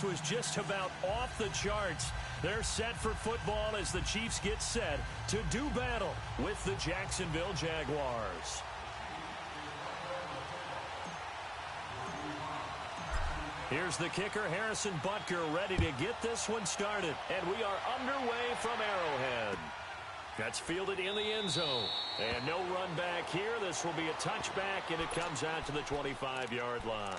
offense was just about off the charts. They're set for football as the Chiefs get set to do battle with the Jacksonville Jaguars. Here's the kicker, Harrison Butker, ready to get this one started. And we are underway from Arrowhead. That's fielded in the end zone. And no run back here. This will be a touchback, and it comes out to the 25-yard line.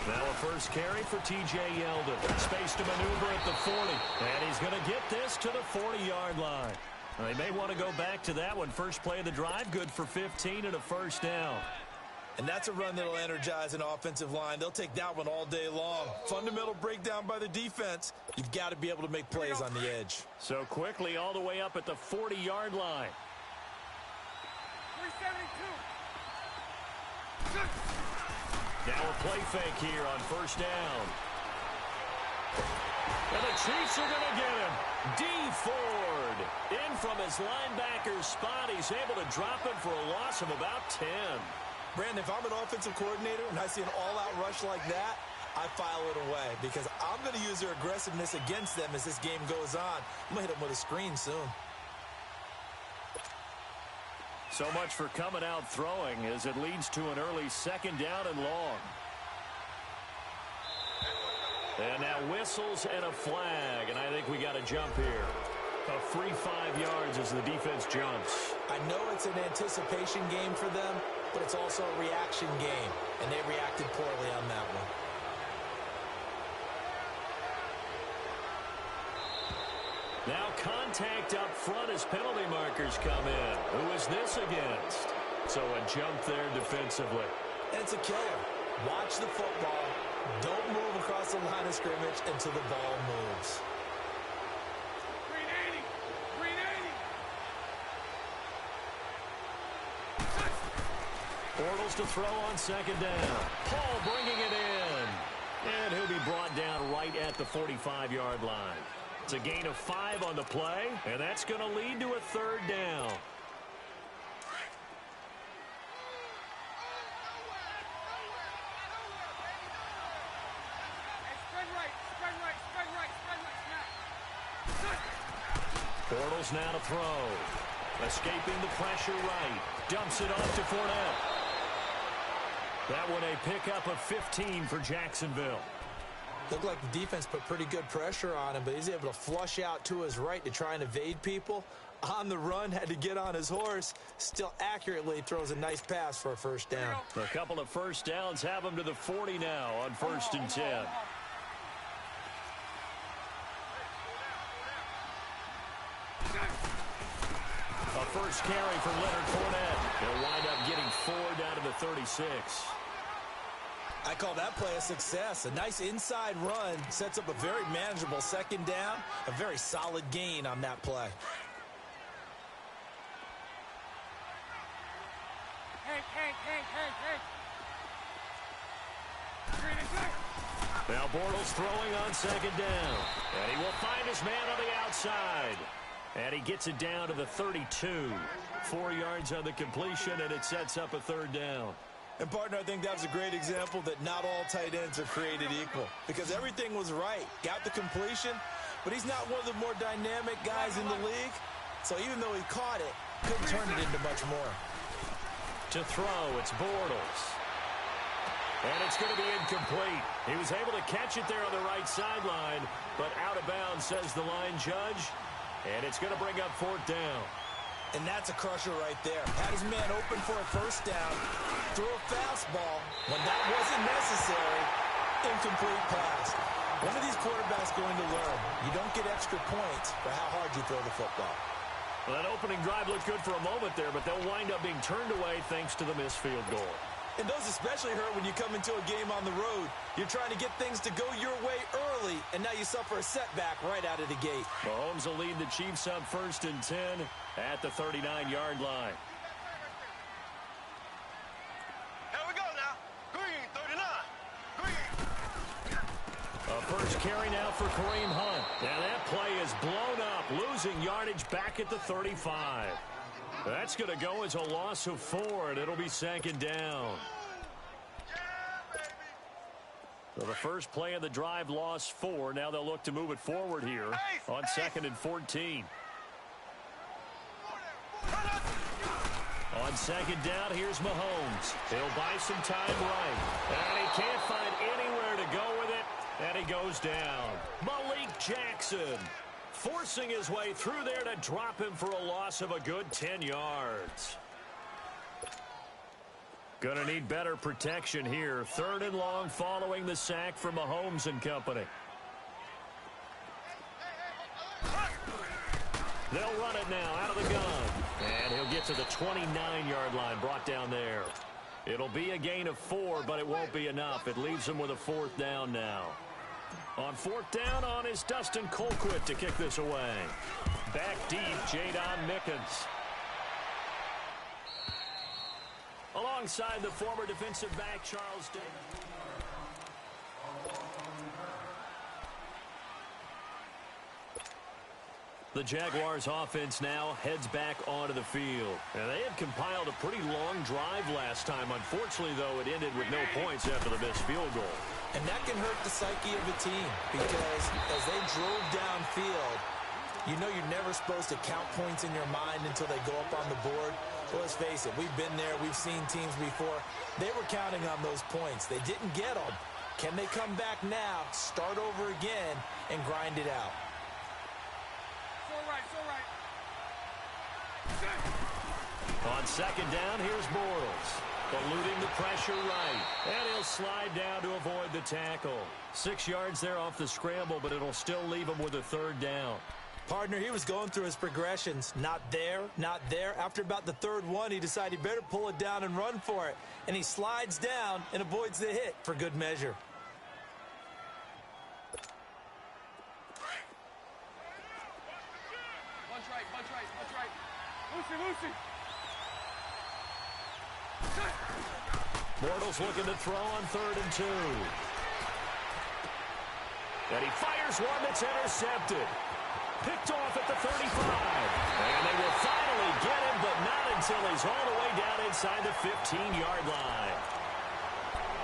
Now a first carry for T.J. Yeldon. Space to maneuver at the 40. And he's going to get this to the 40-yard line. They may want to go back to that one. First play of the drive, good for 15 and a first down. And that's a run that will energize an offensive line. They'll take that one all day long. Fundamental breakdown by the defense. You've got to be able to make plays on the edge. So quickly all the way up at the 40-yard line. 372. Now a play fake here on first down. And the Chiefs are going to get him. Dee Ford in from his linebacker's spot. He's able to drop him for a loss of about 10. Brandon, if I'm an offensive coordinator and I see an all-out rush like that, I file it away because I'm going to use their aggressiveness against them as this game goes on. I'm going to hit them with a screen soon. So much for coming out throwing as it leads to an early second down and long. And now whistles and a flag, and I think we got a jump here. A free 5 yards as the defense jumps. I know it's an anticipation game for them, but it's also a reaction game, and they reacted poorly on that one. Now contact up front as penalty markers come in. Who is this against? So a jump there defensively. And it's a killer. Watch the football. Don't move across the line of scrimmage until the ball moves. 380. 380. Bortles to throw on second down. Paul bringing it in. And he'll be brought down right at the 45-yard line. It's a gain of 5 on the play, and that's going to lead to a third down. Bortles now to throw. Escaping the pressure right. Dumps it off to Fournette. That one a pickup of 15 for Jacksonville. Looked like the defense put pretty good pressure on him, but he's able to flush out to his right to try and evade people. On the run, had to get on his horse. Still accurately throws a nice pass for a first down. A couple of first downs have him to the 40 now on 1st and 10. A first carry for Leonard Fournette. He'll wind up getting 4 down to the 36. I call that play a success. A nice inside run sets up a very manageable second down. A very solid gain on that play. Now Bortles throwing on second down. And he will find his man on the outside. And he gets it down to the 32. 4 yards on the completion, and it sets up a third down. And, partner, I think that was a great example that not all tight ends are created equal. Because everything was right. Got the completion, but he's not one of the more dynamic guys in the league. So even though he caught it, couldn't turn it into much more. To throw, it's Bortles. And it's going to be incomplete. He was able to catch it there on the right sideline, but out of bounds, says the line judge. And it's going to bring up 4th down. And that's a crusher right there. Had his man open for a first down. Threw a fastball. When that wasn't necessary, incomplete pass. When are these quarterbacks going to learn? You don't get extra points for how hard you throw the football. Well, that opening drive looked good for a moment there, but they'll wind up being turned away thanks to the missed field goal. And those especially hurt when you come into a game on the road. You're trying to get things to go your way early, and now you suffer a setback right out of the gate. Mahomes will lead the Chiefs up 1st and 10 at the 39-yard line. Here we go now. Green, 39. Green. A first carry now for Kareem Hunt. And that play is blown up, losing yardage back at the 35. That's going to go as a loss of 4, and it'll be 2nd down. So the first play of the drive lost 4. Now they'll look to move it forward here on 2nd and 14. On 2nd down, here's Mahomes. He'll buy some time right. And he can't find anywhere to go with it, and he goes down. Malik Jackson forcing his way through there to drop him for a loss of a good 10 yards. Going to need better protection here. 3rd and long following the sack from Mahomes and company. They'll run it now out of the gun. And he'll get to the 29-yard line, brought down there. It'll be a gain of 4, but it won't be enough. It leaves him with a 4th down now. On 4th down on is Dustin Colquitt to kick this away. Back deep, Jadon Mickens. Alongside the former defensive back, Charles Davis. The Jaguars offense now heads back onto the field. And they had compiled a pretty long drive last time. Unfortunately, though, it ended with no points after the missed field goal. And that can hurt the psyche of a team because as they drove downfield, you know you're never supposed to count points in your mind until they go up on the board. Well, let's face it, we've been there. We've seen teams before. They were counting on those points. They didn't get them. Can they come back now, start over again, and grind it out? On 2nd down, here's Bortles. Eluding the pressure right. And he'll slide down to avoid the tackle. 6 yards there off the scramble, but it'll still leave him with a 3rd down. Partner, he was going through his progressions. Not there, not there. After about the 3rd one, he decided he better pull it down and run for it. And he slides down and avoids the hit for good measure. Bunch right. Lucy. Bortles looking to throw on 3rd and 2. And he fires one that's intercepted. Picked off at the 35. And they will finally get him, but not until he's all the way down inside the 15-yard line.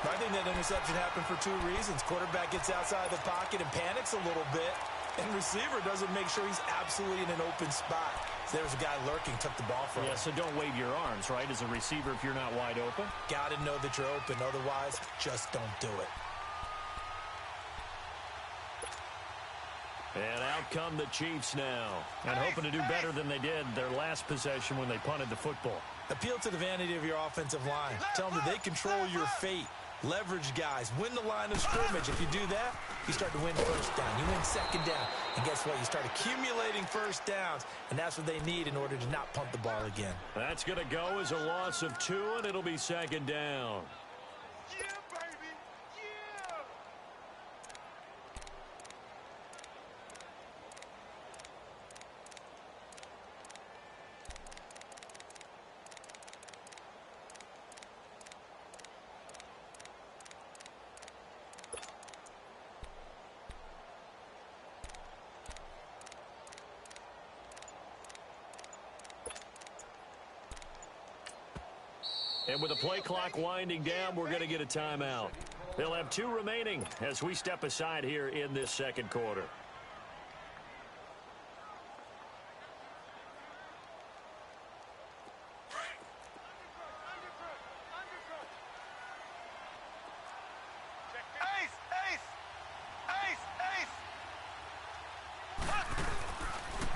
I think that interception happened for 2 reasons. Quarterback gets outside the pocket and panics a little bit. And receiver doesn't make sure he's absolutely in an open spot. So there's a guy lurking, took the ball from him. Yeah, so don't wave your arms, right, as a receiver if you're not wide open. Got to know that you're open. Otherwise, just don't do it. And out come the Chiefs now. And hoping to do better than they did their last possession when they punted the football. Appeal to the vanity of your offensive line. Tell them that they control your fate. Leverage guys. Win the line of scrimmage. If you do that, you start to win 1st down. You win 2nd down. And guess what? You start accumulating 1st downs. And that's what they need in order to not punt the ball again. That's going to go as a loss of 2, and it'll be 2nd down. Yeah, baby. Yeah. And with the play clock winding down, we're going to get a timeout. They'll have 2 remaining as we step aside here in this 2nd quarter.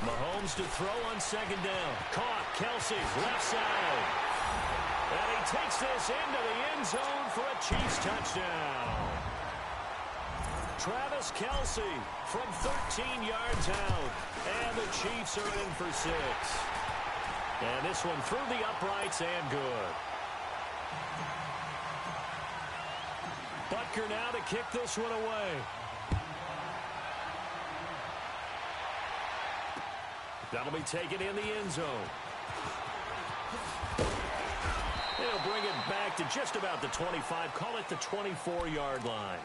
Mahomes to throw on 2nd down. Caught. Kelsey, left side. And he takes this into the end zone for a Chiefs touchdown. Travis Kelsey from 13 yards out. And the Chiefs are in for 6. And this one through the uprights and good. kicker now to kick this one away. That'll be taken in the end zone. They'll bring it back to just about the 25. Call it the 24-yard line.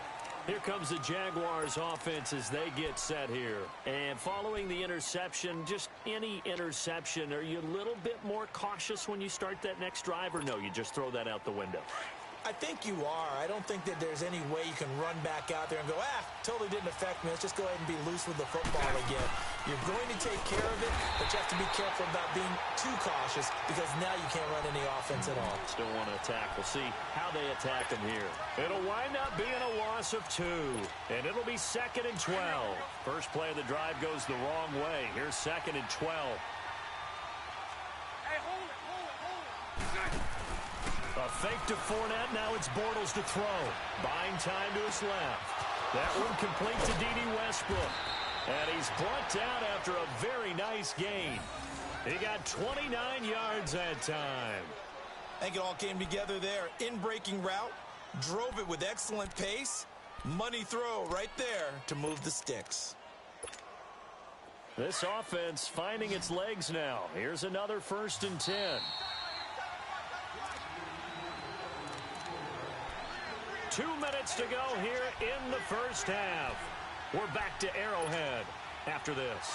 Here comes the Jaguars offense as they get set here. And following the interception, just any interception, are you a little bit more cautious when you start that next drive, or no, you just throw that out the window? I think you are. I don't think that there's any way you can run back out there and go, totally didn't affect me. Let's just go ahead and be loose with the football again. You're going to take care of it, but you have to be careful about being too cautious because now you can't run any offense at all. Still want to attack. We'll see how they attack them here. It'll wind up being a loss of 2, and it'll be 2nd and 12. First play of the drive goes the wrong way. Here's 2nd and 12. Hey, hold it. A fake to Fournette. Now it's Bortles to throw. Buying time to his left. That one complete to D.D. Westbrook. And he's brought down after a very nice gain. He got 29 yards that time. I think it all came together there. In-breaking route. Drove it with excellent pace. Money throw right there to move the sticks. This offense finding its legs now. Here's another 1st and 10. Two minutes to go here in the first half. We're back to Arrowhead after this.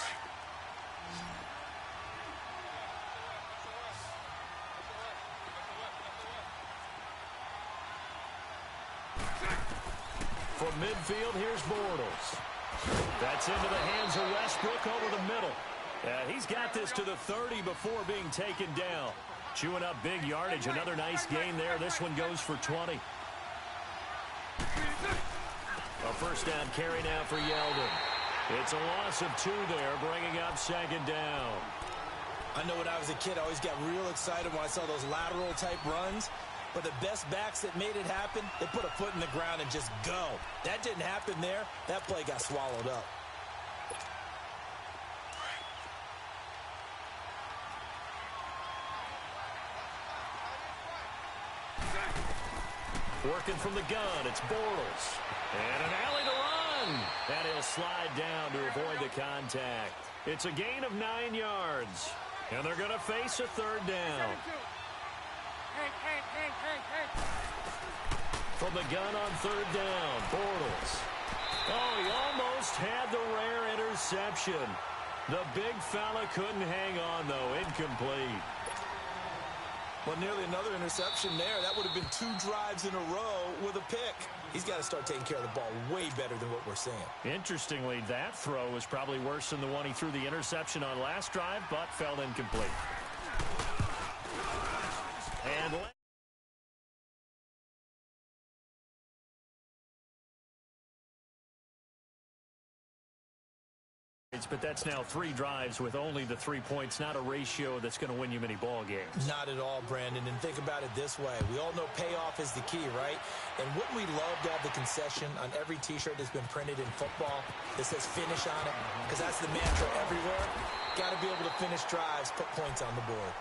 From midfield, here's Bortles. That's into the hands of Westbrook over the middle. He's got this to the 30 before being taken down. Chewing up big yardage. Another nice gain there. This one goes for 20. A first down carry now for Yeldon. It's a loss of 2 there, bringing up 2nd down. I know when I was a kid, I always got real excited when I saw those lateral-type runs. But the best backs that made it happen, they put a foot in the ground and just go. That didn't happen there. That play got swallowed up. Working from the gun, it's Bortles. And an alley to run. And he'll slide down to avoid the contact. It's a gain of 9 yards. And they're going to face a 3rd down. From the gun on 3rd down, Bortles. Oh, he almost had the rare interception. The big fella couldn't hang on, though. Incomplete. Well, nearly another interception there. That would have been 2 drives in a row with a pick. He's got to start taking care of the ball way better than what we're seeing. Interestingly, that throw was probably worse than the one he threw the interception on last drive, but fell incomplete. And but that's now 3 drives with only the 3 points. Not a ratio that's going to win you many ball games. Not at all, Brandon. And think about it this way. We all know payoff is the key, right? And wouldn't we love to have the concession on every T-shirt that's been printed in football that says finish on it? Because that's the mantra everywhere. Got to be able to finish drives, put points on the board.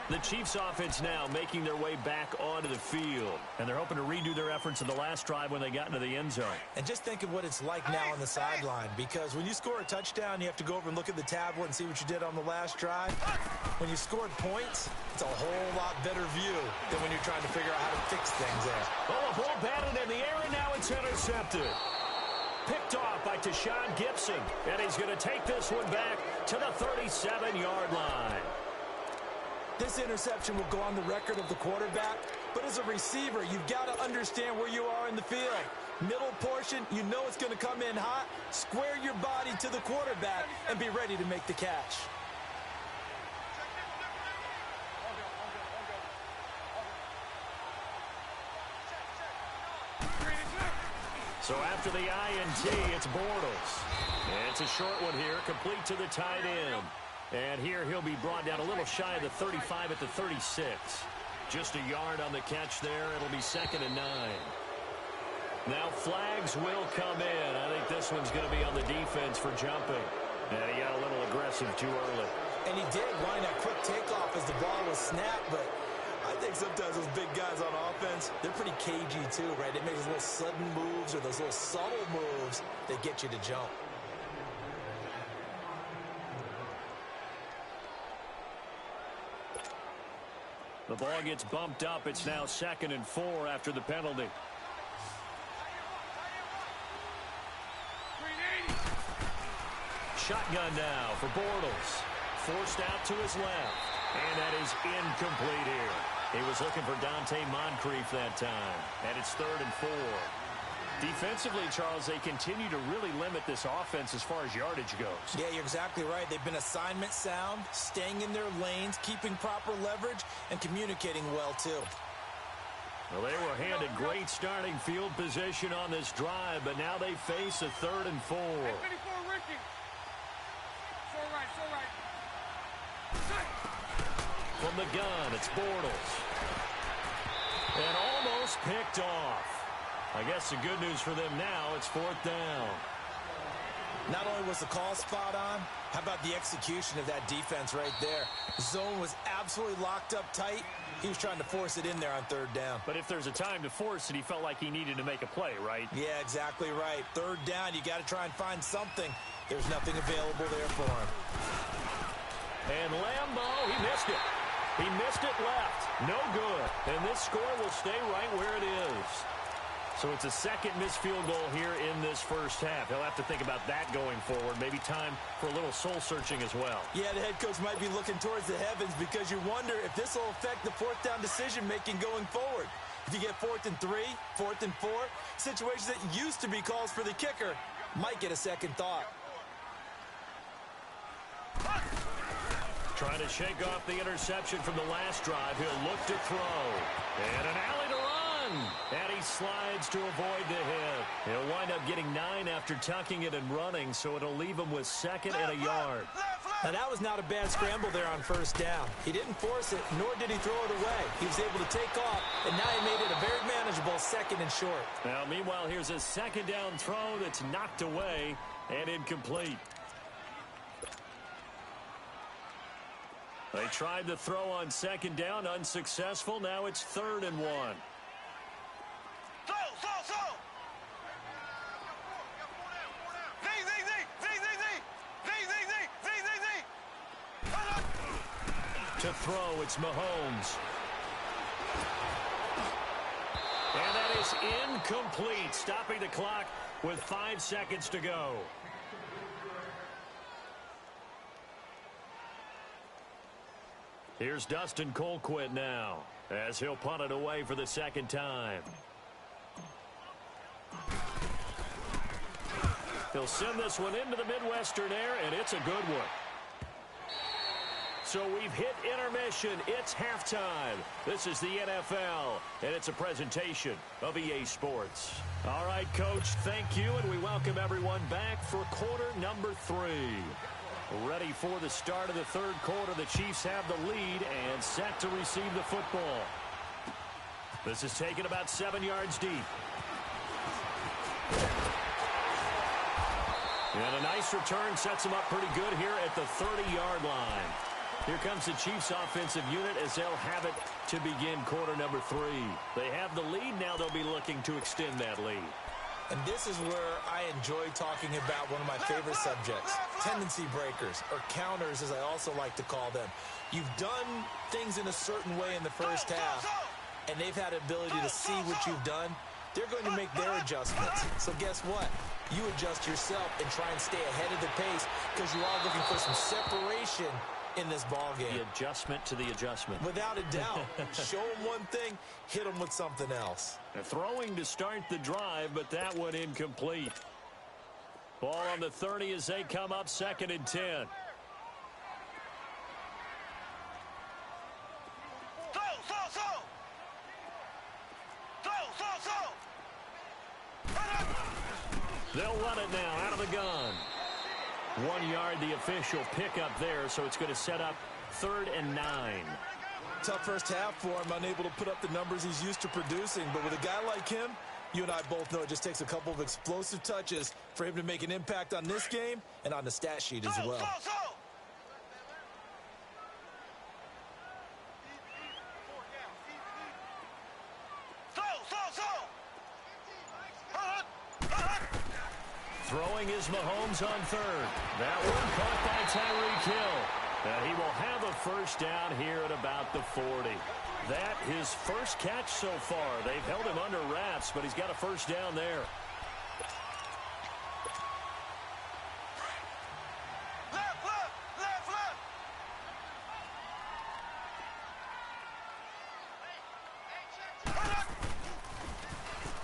The Chiefs offense now making their way back onto the field. And they're hoping to redo their efforts in the last drive when they got into the end zone. And just think of what it's like now on the sideline. Because when you score a touchdown, you have to go over and look at the tablet and see what you did on the last drive. When you scored points, it's a whole lot better view than when you're trying to figure out how to fix things there. Oh, a ball batted in the air, and now it's intercepted. Picked off by Tashawn Gibson. And he's going to take this one back to the 37-yard line. This interception will go on the record of the quarterback, but as a receiver, you've got to understand where you are in the field. Middle portion, you know it's going to come in hot. Square your body to the quarterback and be ready to make the catch. So after the INT, it's Bortles. And it's a short one here, complete to the tight end. And here he'll be brought down a little shy of the 35 at the 36. Just a yard on the catch there. It'll be 2nd and 9. Now flags will come in. I think this one's going to be on the defense for jumping. And he got a little aggressive too early. And he did wind that quick takeoff as the ball was snapped, but I think sometimes those big guys guys on offense, they're pretty cagey too, right? They make those little sudden moves or those little subtle moves that get you to jump. The ball gets bumped up. It's now 2nd and 4 after the penalty. Shotgun now for Bortles. Forced out to his left. And that is incomplete here. He was looking for Dante Moncrief that time. And it's 3rd and 4. Defensively, Charles, they continue to really limit this offense as far as yardage goes. Yeah, you're exactly right. They've been assignment sound, staying in their lanes, keeping proper leverage, and communicating well, too. Well, they were handed great starting field position on this drive, but now they face a 3rd and 4. From the gun, it's Bortles. And almost picked off. I guess the good news for them now, it's 4th down. Not only was the call spot on, how about the execution of that defense right there? The zone was absolutely locked up tight. He was trying to force it in there on 3rd down. But if there's a time to force it, he felt like he needed to make a play, right? Yeah, exactly right. 3rd down, you got to try and find something. There's nothing available there for him. And Lambo, he missed it. He missed it left. No good. And this score will stay right where it is. So it's a 2nd missed field goal here in this first half. He'll have to think about that going forward. Maybe time for a little soul-searching as well. Yeah, the head coach might be looking towards the heavens because you wonder if this will affect the 4th down decision-making going forward. If you get 4th and 3, 4th and 4, situations that used to be calls for the kicker might get a second thought. Trying to shake off the interception from the last drive. He'll look to throw. And an alley to run. And he slides to avoid the hit. He'll wind up getting 9 after tucking it and running, so it'll leave him with 2nd and a yard. Now, that was not a bad scramble there on 1st down. He didn't force it, nor did he throw it away. He was able to take off, and now he made it a very manageable 2nd and short. Now, meanwhile, here's a 2nd down throw that's knocked away and incomplete. They tried the throw on 2nd down, unsuccessful. Now it's 3rd and 1. To throw, it's Mahomes. And that is incomplete, stopping the clock with 5 seconds to go. Here's Dustin Colquitt now, as he'll punt it away for the 2nd time. He'll send this one into the Midwestern air, and it's a good one. So we've hit intermission. It's halftime. This is the NFL, and it's a presentation of EA Sports. All right, Coach, thank you, and we welcome everyone back for quarter number 3. Ready for the start of the 3rd quarter. The Chiefs have the lead and set to receive the football. This is taken about 7 yards deep. And a nice return sets them up pretty good here at the 30-yard line. Here comes the Chiefs offensive unit as they'll have it to begin quarter number 3. They have the lead. Now they'll be looking to extend that lead. And this is where I enjoy talking about one of my favorite subjects, tendency breakers, or counters as I also like to call them. You've done things in a certain way in the first half, and they've had the ability to see what you've done. They're going to make their adjustments. So guess what? You adjust yourself and try and stay ahead of the pace because you are looking for some separation in this ball game. The adjustment to the adjustment. Without a doubt. Show them one thing, hit them with something else. They're throwing to start the drive, but that one incomplete. Ball on the 30 as they come up 2nd and 10. They'll run it now out of the gun. 1 yard, the official pickup there, so it's going to set up 3rd and 9. Tough first half for him, unable to put up the numbers he's used to producing. But with a guy like him, you and I both know it just takes a couple of explosive touches for him to make an impact on this game and on the stat sheet as well. Throwing is Mahomes on third. That one caught by Tyreek Hill. And he will have a first down here at about the 40. That his first catch so far. They've held him under wraps, but he's got a first down there.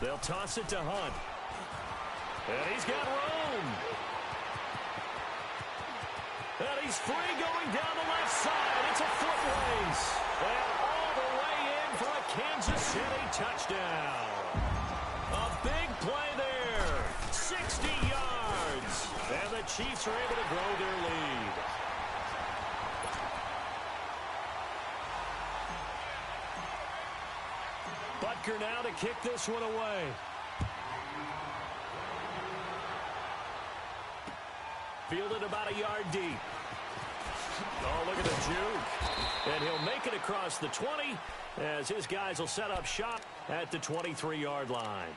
They'll toss it to Hunt. And he's got room. And he's free going down the left side. It's a foot race. And all the way in for a Kansas City touchdown. A big play there. 60 yards. And the Chiefs are able to grow their lead. Butker now to kick this one away. Fielded about a yard deep. Oh, look at the juke. And he'll make it across the 20 as his guys will set up shop at the 23-yard line.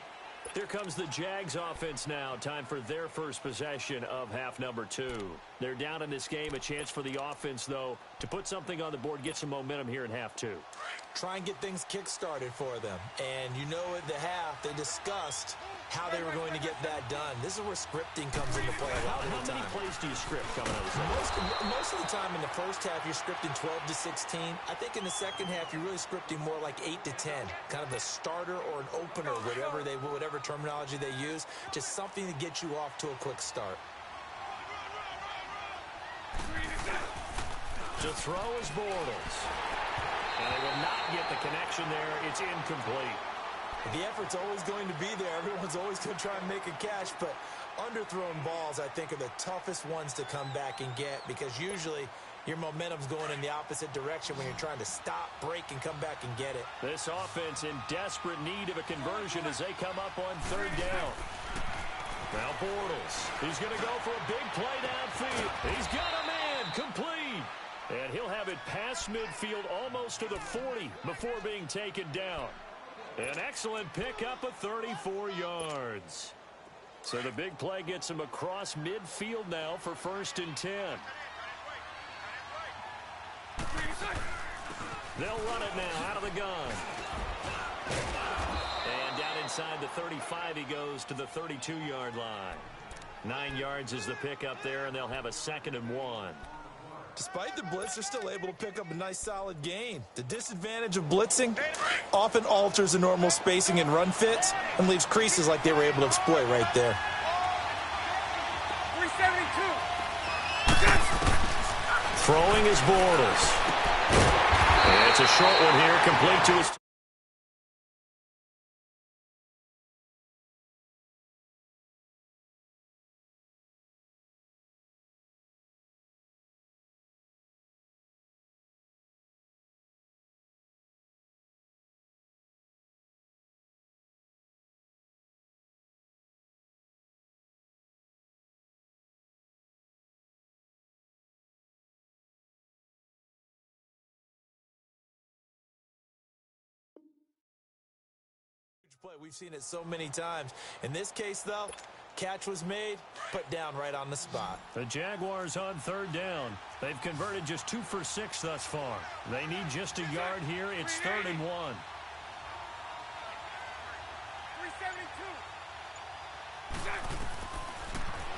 Here comes the Jags offense now. Time for their first possession of half number 2. They're down in this game. A chance for the offense, though, to put something on the board, get some momentum here in half 2. Try and get things kick-started for them. And you know at the half, they discussed how they were going to get that done. This is where scripting comes into play a lot of the time. How many plays do you script coming out of the second? Most of the time in the first half, you're scripting 12 to 16. I think in the second half, you're really scripting more like 8 to 10. Kind of a starter or an opener, whatever terminology they use. Just something to get you off to a quick start. To throw is Bortles. And they will not get the connection there. It's incomplete. The effort's always going to be there. Everyone's always going to try and make a catch, but underthrown balls, I think, are the toughest ones to come back and get because usually your momentum's going in the opposite direction when you're trying to stop, break, and come back and get it. This offense in desperate need of a conversion as they come up on third down. Now Bortles. He's going to go for a big play downfield. He's got a man complete. And he'll have it past midfield almost to the 40 before being taken down. An excellent pickup of 34 yards. So the big play gets him across midfield now for 1st and 10. They'll run it now out of the gun. And down inside the 35 he goes to the 32-yard line. 9 yards is the pickup there, and they'll have a 2nd and 1. Despite the blitz, they're still able to pick up a nice solid gain. The disadvantage of blitzing often alters the normal spacing and run fits and leaves creases like they were able to exploit right there. 372. Throwing is Bortles. And it's a short one here, complete to his... Play. We've seen it so many times. In this case, though, catch was made, put down right on the spot. The Jaguars on third down. They've converted just 2 for 6 thus far. They need just a yard here. It's 3rd and 1.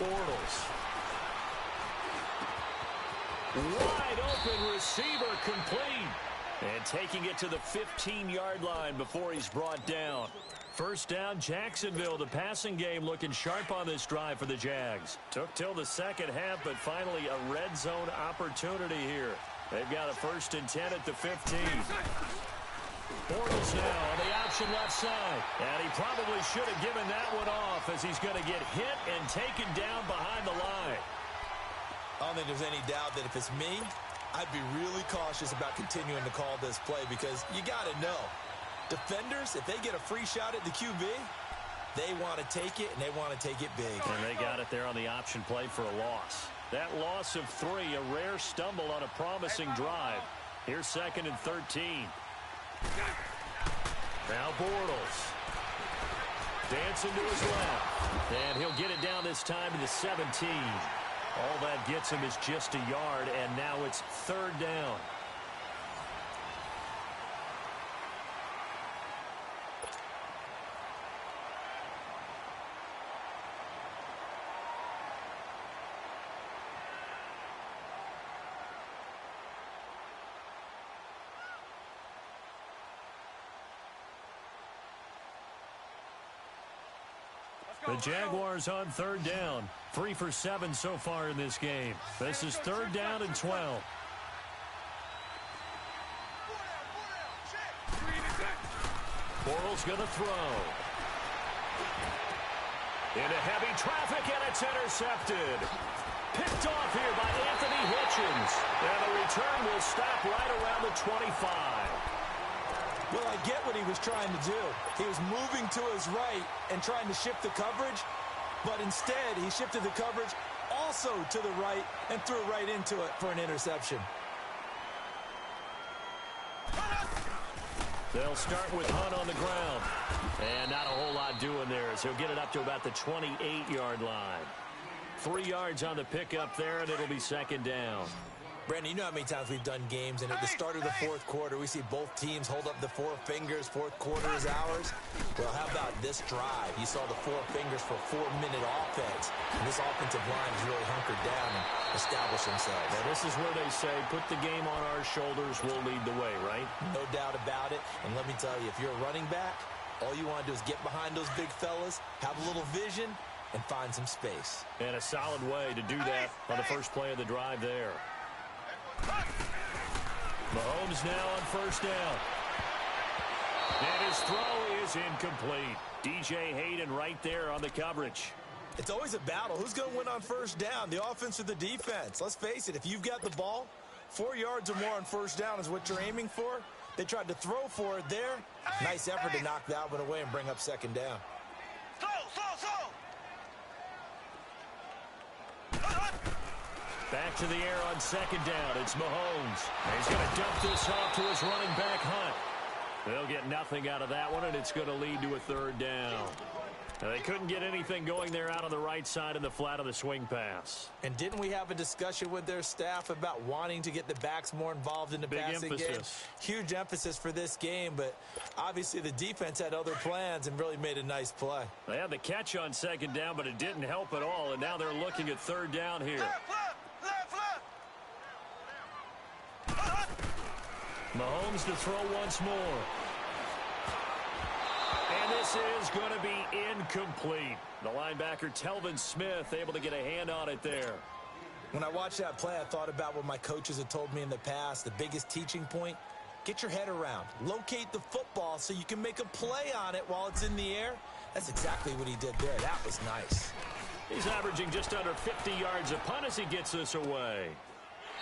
372. Bortles. Wide open receiver complete. And taking it to the 15-yard line before he's brought down. First down, Jacksonville. The passing game looking sharp on this drive for the Jags. Took till the second half, but finally a red zone opportunity here. They've got a 1st and 10 at the 15. Bortles now on the option left side. And he probably should have given that one off as he's going to get hit and taken down behind the line. I don't think there's any doubt that if it's me, I'd be really cautious about continuing to call this play because you got to know. Defenders, if they get a free shot at the QB, they want to take it, and they want to take it big. And they got it there on the option play for a loss. That loss of 3, a rare stumble on a promising drive. Here's 2nd and 13. Now Bortles. Dancing to his left. And he'll get it down this time to the 17. All that gets him is just a yard, and now it's third down. The Jaguars on third down. 3 for 7 so far in this game. This is third down and 12. Bortles going to throw. Into heavy traffic, and it's intercepted. Picked off here by Anthony Hitchens. And the return will stop right around the 25. Well, I get what he was trying to do. He was moving to his right and trying to shift the coverage, but instead he shifted the coverage also to the right and threw right into it for an interception. They'll start with Hunt on the ground. And not a whole lot doing there as he'll get it up to about the 28-yard line. 3 yards on the pickup there, and it'll be second down. Brandon, you know how many times we've done games, and at the start of the fourth quarter, we see both teams hold up the 4 fingers. Fourth quarter is ours. Well, how about this drive? You saw the 4 fingers for 4-minute offense. And this offensive line has really hunkered down and established themselves. Now, this is where they say, put the game on our shoulders, we'll lead the way, right? No doubt about it. And let me tell you, if you're a running back, all you want to do is get behind those big fellas, have a little vision, and find some space. And a solid way to do that on the first play of the drive there. Mahomes now on first down. And his throw is incomplete. DJ Hayden right there on the coverage. It's always a battle. Who's going to win on first down, the offense or the defense? Let's face it, if you've got the ball, 4 yards or more on first down is what you're aiming for. They tried to throw for it there. Nice effort to knock that one away and bring up second down. Back to the air on second down. It's Mahomes. And he's going to dump this off to his running back, Hunt. They'll get nothing out of that one, and it's going to lead to a third down. Now, they couldn't get anything going there out on the right side in the flat of the swing pass. And didn't we have a discussion with their staff about wanting to get the backs more involved in the passing game? Huge emphasis for this game, but obviously the defense had other plans and really made a nice play. They had the catch on second down, but it didn't help at all, and now they're looking at third down here. Mahomes to throw once more. And this is going to be incomplete. The linebacker, Telvin Smith, able to get a hand on it there. When I watched that play, I thought about what my coaches had told me in the past. The biggest teaching point, get your head around. Locate the football so you can make a play on it while it's in the air. That's exactly what he did there. That was nice. He's averaging just under 50 yards a punt as he gets this away.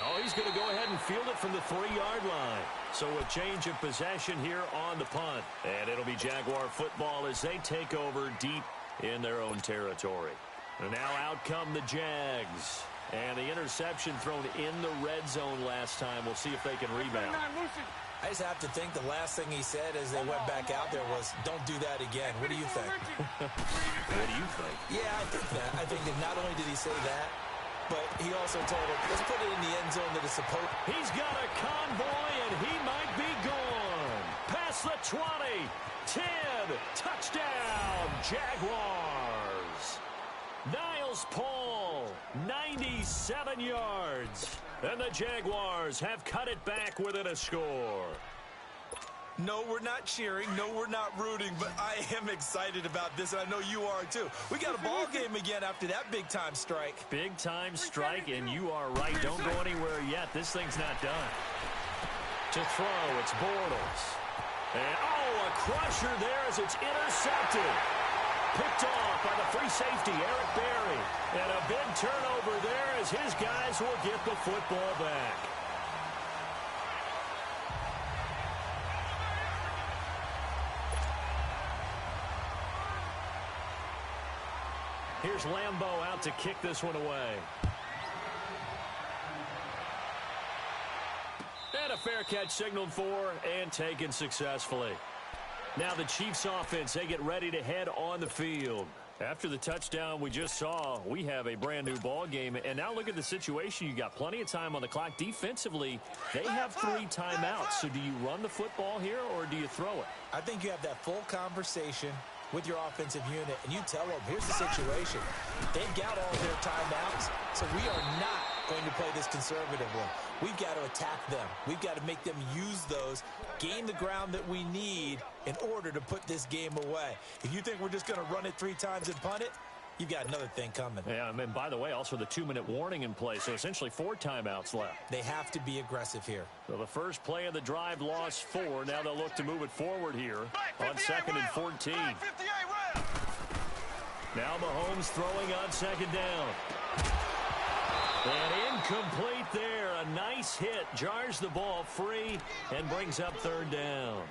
Oh, he's going to go ahead and field it from the 3-yard line. So a change of possession here on the punt. And it'll be Jaguar football as they take over deep in their own territory. And now out come the Jags. And the interception thrown in the red zone last time. We'll see if they can rebound. I just have to think the last thing he said as they went back out there was, don't do that again. What do you think? What do you think? Yeah, I think that. I think that not only did he say that, but he also told him, let's put it in the end zone that is supposed. He's got a convoy, and he might be gone. Past the 20, 10, touchdown, Jaguars. Niles Paul, 97 yards. And the Jaguars have cut it back within a score. No, we're not cheering. No, we're not rooting, but I am excited about this, and I know you are too. We got a ball game again after that big-time strike. Big-time strike, and you are right. Don't go anywhere yet. This thing's not done. To throw, it's Bortles. And, oh, a crusher there as it's intercepted. Picked off by the free safety, Eric Berry. And a big turnover there as his guys will get the football back. Here's Lambeau out to kick this one away. And a fair catch signaled for and taken successfully. Now the Chiefs offense, they get ready to head on the field. After the touchdown we just saw, we have a brand new ball game. And now look at the situation. You got plenty of time on the clock. Defensively, they have 3 timeouts. So do you run the football here or do you throw it? I think you have that full conversation with your offensive unit, and you tell them, here's the situation. They've got all their timeouts, so we are not going to play this conservatively. We've got to attack them. We've got to make them use those, gain the ground that we need in order to put this game away. If you think we're just going to run it 3 times and punt it, you've got another thing coming. Yeah, and by the way, also the 2-minute warning in place, so essentially 4 timeouts left. They have to be aggressive here. So the first play of the drive lost 4. Now they'll look to move it forward here on 2nd and 14. Now Mahomes throwing on 2nd down. And incomplete there. A nice hit. Jars the ball free and brings up 3rd down.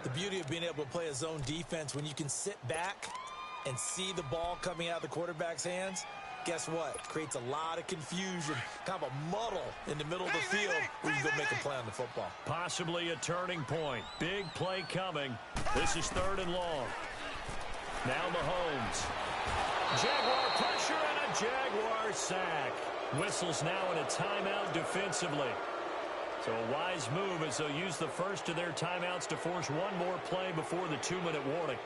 The beauty of being able to play a zone defense when you can sit back and see the ball coming out of the quarterback's hands, guess what? Creates a lot of confusion, kind of a muddle in the middle of the field where you can go make a play on the football. Possibly a turning point. Big play coming. This is 3rd and long. Now Mahomes. Jaguar pressure and a Jaguar sack. Whistles now in a timeout defensively. So a wise move as they'll use the first of their timeouts to force one more play before the 2-minute warning.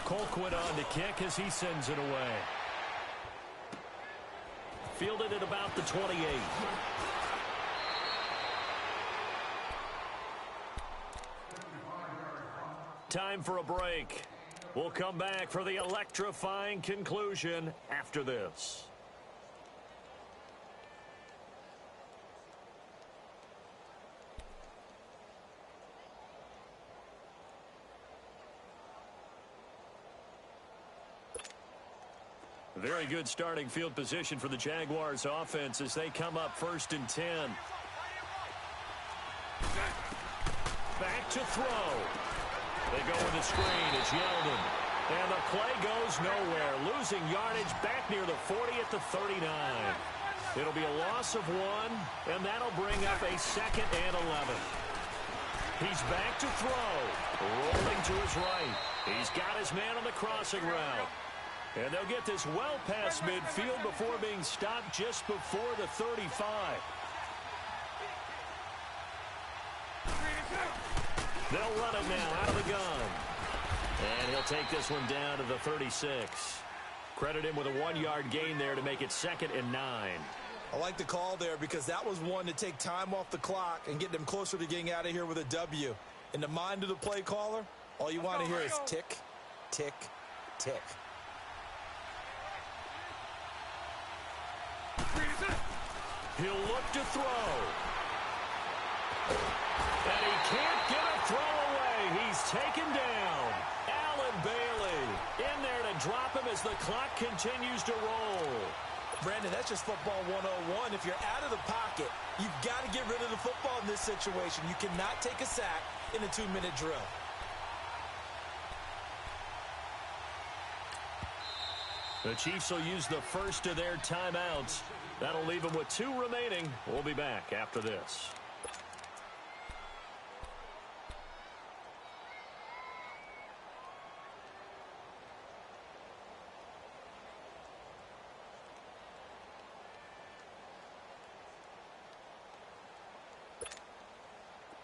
Colquitt on to kick as he sends it away. Fielded at about the 28. Time for a break. We'll come back for the electrifying conclusion after this. Very good starting field position for the Jaguars offense as they come up 1st and 10. Back to throw. They go with the screen. It's Yeldon. And the play goes nowhere. Losing yardage back near the 40 at the 39. It'll be a loss of 1, and that'll bring up a 2nd and 11. He's back to throw. Rolling to his right. He's got his man on the crossing route. And they'll get this well past midfield before being stopped just before the 35. They'll run it now out of the gun. And he'll take this one down to the 36. Credit him with a 1-yard gain there to make it 2nd and 9. I like the call there because that was one to take time off the clock and get them closer to getting out of here with a W. In the mind of the play caller, all you want to hear is tick, tick, tick. He'll look to throw. And he can't get a throw away. He's taken down. Allen Bailey in there to drop him as the clock continues to roll. Brandon, that's just football 101. If you're out of the pocket, you've got to get rid of the football in this situation. You cannot take a sack in a 2-minute drill. The Chiefs will use the first of their timeouts. That'll leave them with 2 remaining. We'll be back after this.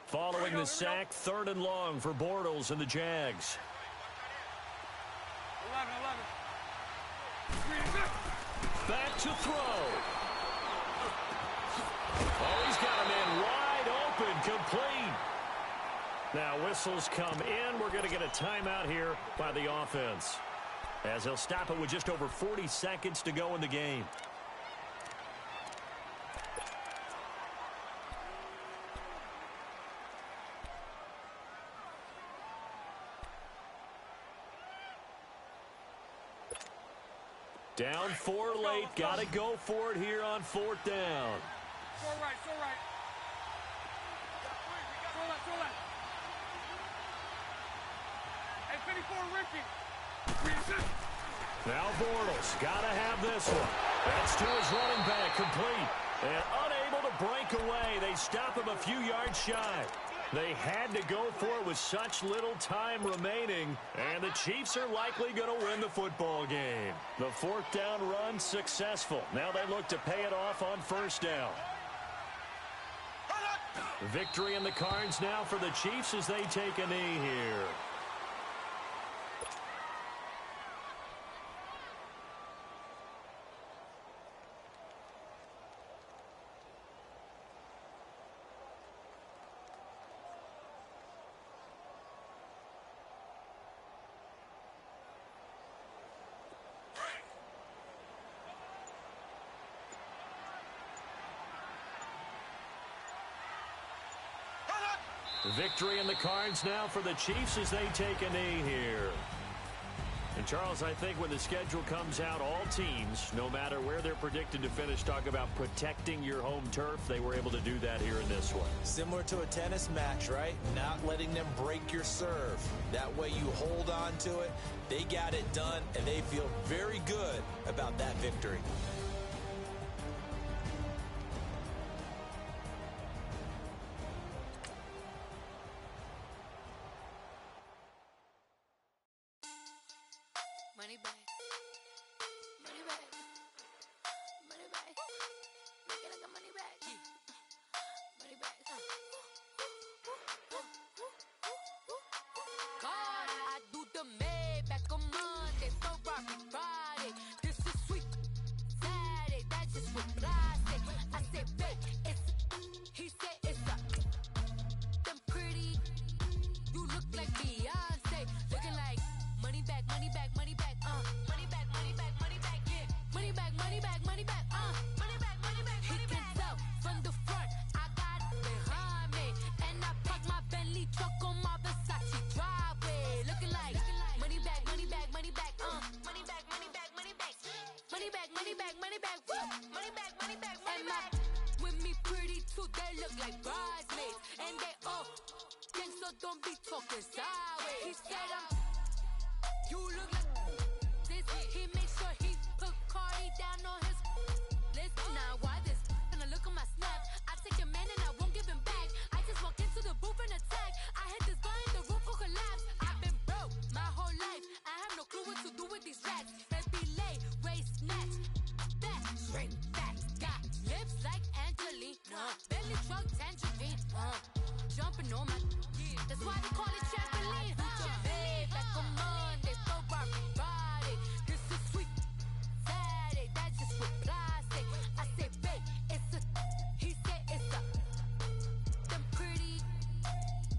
Following the sack, 3rd and long for Bortles and the Jags. 11. Back to throw. Oh, he's got a man wide open, complete. Now whistles come in. We're going to get a timeout here by the offense, as he'll stop it with just over 40 seconds to go in the game. Down 4 late. Got to go for it here on 4th down. So right. So left. Hey, 54, Ricky. Now Bortles got to have this one. That's to his running back, complete. And unable to break away. They stop him a few yards shy. They had to go for it with such little time remaining, and the Chiefs are likely going to win the football game. The fourth down run successful. Now they look to pay it off on first down. Victory in the cards now for the Chiefs as they take a knee here. Victory in the cards now for the Chiefs as they take a knee here. And, Charles, I think when the schedule comes out, all teams, no matter where they're predicted to finish, talk about protecting your home turf. They were able to do that here in this one. Similar to a tennis match, right? Not letting them break your serve. That way you hold on to it. They got it done, and they feel very good about that victory. Money back. Money back. Money back. Make it like a money back. Money back. God, I do the Maybach on Monday, Ferrari Friday. This is sweet Saturday. That's just what I say. I say, babe, it's. He said it's a. Them pretty. You look like Beyonce. Looking like money back, money back, money back. Money back, money back, money back, yeah. Money back, money back, money back, money back, money back, money back. He can tell from the front, I got it behind me. And I park my Bentley truck on my Versace driveway. Looking like money back, money back, money back, money back, money back, money back. Money back, money back, money back, woo. Money back, money back, money back. With me pretty too, they look like bridesmaids. And they all gang, so don't be talking sideways. He said you look like this. He makes sure he put Cardi down on his list. Now why this? Gonna look at my snap. I take your man and I won't give him back. I just walk into the booth and attack. I hit this guy in the roof will collapse. I've been broke my whole life. I have no clue what to do with these rats. Baby lay, waist snatch, that shrink back. Got lips like Angelina, belly truck tangerine. Jumping on my, that's why they call it trampoline. Babe, back on Monday, Ferrari Friday. This is sweet Saturday. That's just what I say. I say, babe, it's a. He said it's a. Them pretty.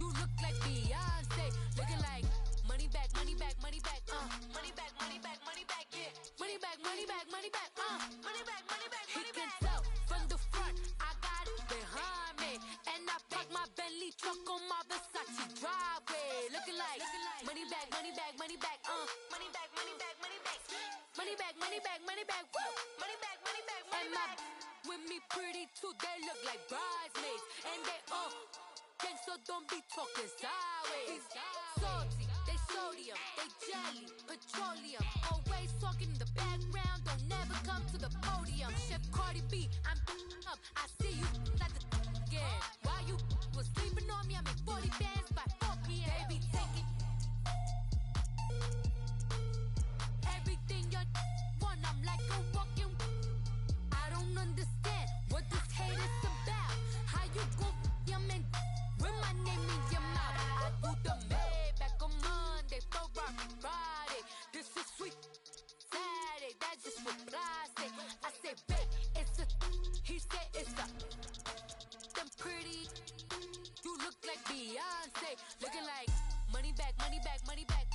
You look like Beyonce. Looking like money back, money back, money back. Money back, money back, money back. Yeah. Money back, money back, money back. Money back, money back, money back. He can tell from the front, I got it behind me. And I park my Bentley truck on my Versace driveway. Looking like money back, money back, money back. Money back, money back, money back. Money back, money back, money back. Woo. Money back, money back, money back. With me pretty too, they look like bridesmaids. And they all gang, so don't be talking sideways. Salty, they sodium, they jelly, petroleum. Always talking in the background, don't never come to the podium. Chef Cardi B, I'm up. I see you at the again. While you was sleeping on me, I make 40 bands by 4 p.m. Baby, take it. Everything you want, I'm like a walking. I don't understand what this hate is about. How you go your man with my name in your mouth? I do the Maybach on Monday, Ferrari Friday. This is sweet Saturday. That's just what I say. I say, babe, it's a. He said it's a. Them pretty. You look like Beyonce. Looking like money back, money back, money back.